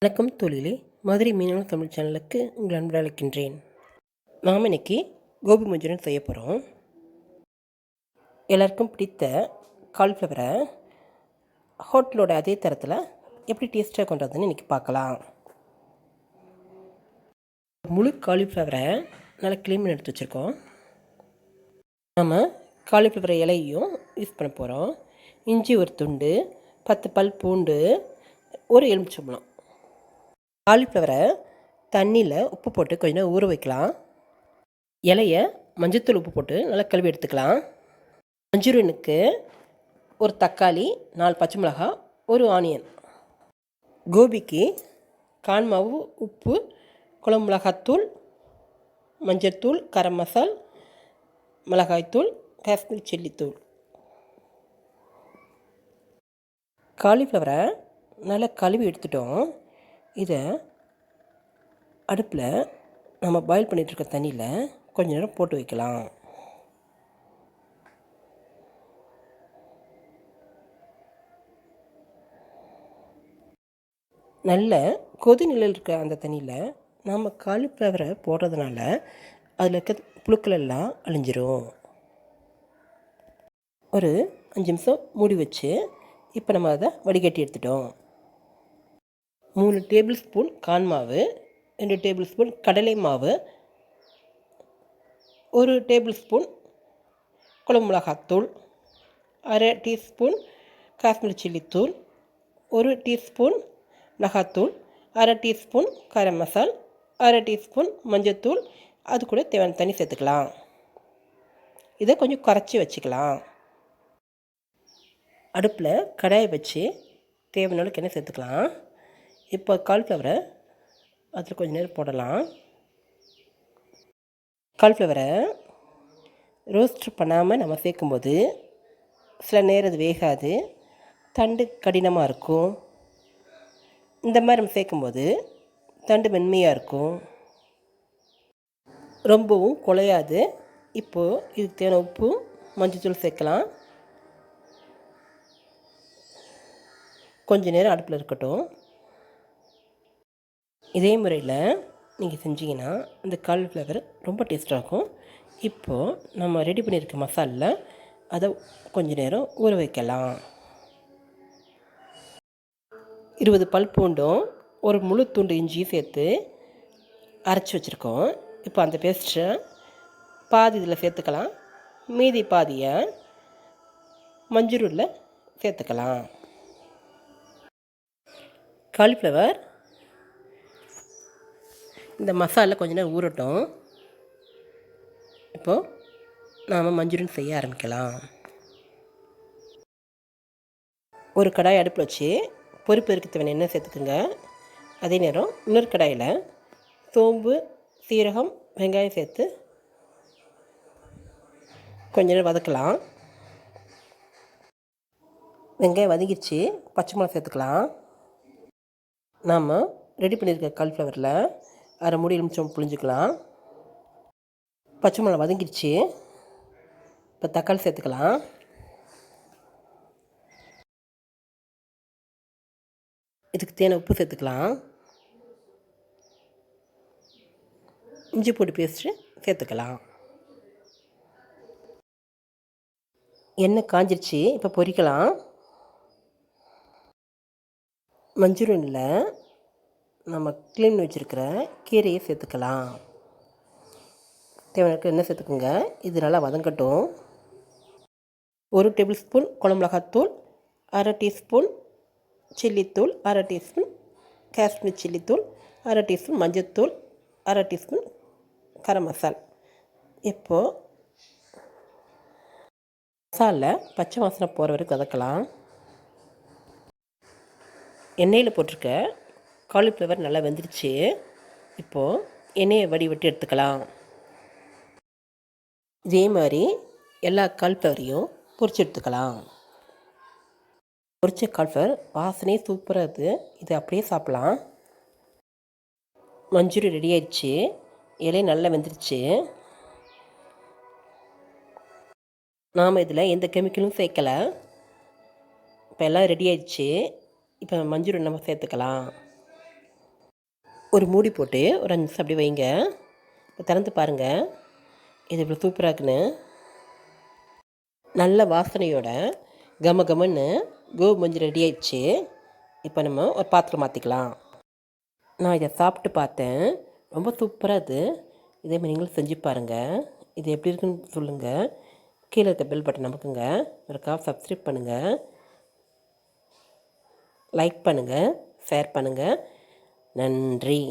வணக்கம் தொழிலே மதுரை மீனவ தமிழ் சேனலுக்கு உங்கள் அன்பு அழைக்கின்றேன். நாம் இன்னைக்கு கோபி மஞ்சூரியன் செய்ய போகிறோம். எல்லாருக்கும் பிடித்த காலிஃப்ளவரை ஹோட்டலோட அதே தரத்தில் எப்படி டேஸ்ட்டாக கொண்டதுன்னு இன்றைக்கி பார்க்கலாம். முழு காலிஃப்ளவரை நல்லா க்ளீன் பண்ணி எடுத்து வச்சுருக்கோம். நாம் காலிஃப்ளவர் இலையும் யூஸ் பண்ண போகிறோம். இஞ்சி ஒரு துண்டு, 10 பல் பூண்டு, ஒரு எலுமிச்சம்பழம். காலிஃப்ளவரை தண்ணியில் உப்பு போட்டு கொஞ்ச நேரம் ஊற வைக்கலாம். இலையை மஞ்சத்தூள் உப்பு போட்டு நல்லா கழுவி எடுத்துக்கலாம். மஞ்சூரியனுக்கு ஒரு தக்காளி, 4 பச்சை மிளகாய், ஒரு ஆனியன். கோபிக்கு கான் மாவு, உப்பு, குழம்பு மிளகாத்தூள், மஞ்சத்தூள், கரம் மசால், மிளகாய்த்தூள், காஷ்மீர் சில்லித்தூள். காலிஃப்ளவரை நல்லா கழுவி எடுத்துட்டோம். இதை அடுப்பில் நம்ம பாயில் பண்ணிகிட்ருக்க தண்ணியில் கொஞ்ச நேரம் போட்டு வைக்கலாம். நல்ல கொதிநிலையில் இருக்க அந்த தண்ணியில் நாம் காலிஃப்ளவரை போடுறதுனால அதில் இருக்க புழுக்கள் எல்லாம் அழிஞ்சிரும். ஒரு 5 நிமிஷம் மூடி வச்சு இப்போ நம்ம அதை வடிகட்டி எடுத்துட்டோம். 3 டேபிள் ஸ்பூன் கான் மாவு, 2 டேபிள் ஸ்பூன் கடலை மாவு, 1 டேபிள் ஸ்பூன் குழம்பு மிளகாத்தூள், 1/2 டீஸ்பூன் காஷ்மீர் சில்லித்தூள், 1 டீஸ்பூன் மிளகாத்தூள், 1/2 டீஸ்பூன் கரம் மசால், 1/2 டீஸ்பூன் மஞ்சத்தூள். அது கூட தேவையான தண்ணி சேர்த்துக்கலாம். இதை கொஞ்சம் கரைச்சி வச்சுக்கலாம். அடுப்பில் கடாயை வச்சு தேவையான அளவுக்கு எண்ணெய் சேர்த்துக்கலாம். இப்போ காலிஃப்ளவரை அதில் கொஞ்சம் நேரம் போடலாம். காலிஃப்ளவரை ரோஸ்ட் பண்ணாமல் நம்ம சேர்க்கும்போது சில நேரம் அது வேகாது, தண்டு கடினமாக இருக்கும். இந்த மாதிரி நம்ம சேர்க்கும்போது தண்டு மென்மையாக இருக்கும், ரொம்பவும் குலையாது. இப்போது இதுக்கு தேவையான உப்பு, மஞ்சத்தூள் சேர்க்கலாம். கொஞ்ச நேரம் அடுப்பில் இருக்கட்டும். இதே முறையில் நீங்கள் செஞ்சீங்கன்னா இந்த காலிஃப்ளவர் ரொம்ப டேஸ்ட்டாக இருக்கும். இப்போது நம்ம ரெடி பண்ணியிருக்க மசாலில் அதை கொஞ்சம் நேரம் ஊற வைக்கலாம். 20 பல் பூண்டும், ஒரு முழு துண்டு இஞ்சியும் சேர்த்து அரைச்சி வச்சுருக்கோம். இப்போ அந்த பேஸ்ட்டை பாதி இதில் சேர்த்துக்கலாம், மீதி பாதியை மஞ்சூரியனில் சேர்த்துக்கலாம். காலிஃப்ளவர் இந்த மசாலா கொஞ்ச நேரம் ஊறட்டும். இப்போது நாம் மஞ்சூரியன் செய்ய ஆரம்பிக்கலாம். ஒரு கடாய் அடுப்பில் வச்சு பொரிப்பதற்கு தேவையான எண்ணெய் சேர்த்துக்குங்க. அதே நேரம் இன்னொரு கடாயில் சோம்பு, சீரகம், வெங்காயம் சேர்த்து கொஞ்ச நேரம் வதக்கலாம். வெங்காயம் வதங்கிடுச்சு, பச்சை மிளகாய் சேர்த்துக்கலாம். நாம் ரெடி பண்ணியிருக்க காலிஃப்ளவரில் 1/2 மூடி எலுமிச்சம் புழிஞ்சிக்கலாம். பச்சை மிளகாய் வதங்கிடுச்சு, இப்போ தக்காளி சேர்த்துக்கலாம். இதுக்கு தேவையான உப்பு சேர்த்துக்கலாம். இஞ்சி பூண்டு பேஸ்ட்டு சேர்த்துக்கலாம். எண்ணெய் காஞ்சிருச்சு, இப்போ பொரிக்கலாம். மஞ்சூரியனில் நம்ம க்ளீன் பண்ணி வச்சுருக்கிற கீரையை சேர்த்துக்கலாம். தேவையான எண்ணெய் சேர்த்துக்குங்க. இது நல்லா வதங்கட்டும். 1 டேபிள் ஸ்பூன் குழம்பு மிளகாத்தூள், 1/2 டீஸ்பூன் சில்லித்தூள், 1/2 டீஸ்பூன் காஷ்மீர் சில்லித்தூள், 1/2 டீஸ்பூன் மஞ்சத்தூள், 1/2 டீஸ்பூன் கரம் மசால். இப்போது மசாலில் பச்சை வாசனை போகிற வரைக்கும் வதக்கலாம். எண்ணெயில் போட்டிருக்க காலிஃப்ளவர் நல்லா வெந்துருச்சு. இப்போது எண்ணெயை வடிவட்டி எடுத்துக்கலாம். இதே மாதிரி எல்லா காலிஃப்ளவரையும் பொரிச்சு எடுத்துக்கலாம். பொரிச்ச காலிஃப்ளவர் வாசனையே சூப்பராக இருக்குது. இதை அப்படியே சாப்பிட்லாம். மஞ்சூரியன் ரெடி ஆயிடுச்சு, இலையும் நல்லா வெந்துருச்சு. நாம் இதில் எந்த கெமிக்கலும் சேர்க்கலை. இப்போ எல்லாம் ரெடி ஆயிடுச்சு. இப்போ மஞ்சூரியன் நம்ம சேர்த்துக்கலாம். ஒரு மூடி போட்டு ஒரு 5 நிமிஷம் அப்படியே வைங்க. இப்போ திறந்து பாருங்கள், இது இவ்வளோ சூப்பராக இருக்குன்னு. நல்ல வாசனையோட கம கமன்னு கோபி மஞ்சள் ரெடி ஆயிடுச்சு. இப்போ நம்ம ஒரு பாத்திரம் மாற்றிக்கலாம். நான் இதை சாப்பிட்டு பார்த்தேன், ரொம்ப சூப்பராக இது. இதேமாதிரி நீங்களும் செஞ்சு பாருங்கள். இது எப்படி இருக்குன்னு சொல்லுங்கள். கீழே இருக்க பெல் பட்டன் நமக்குங்க. ஒருக்கா சப்ஸ்கிரைப் பண்ணுங்கள், லைக் பண்ணுங்கள், ஷேர் பண்ணுங்கள். நன்றி.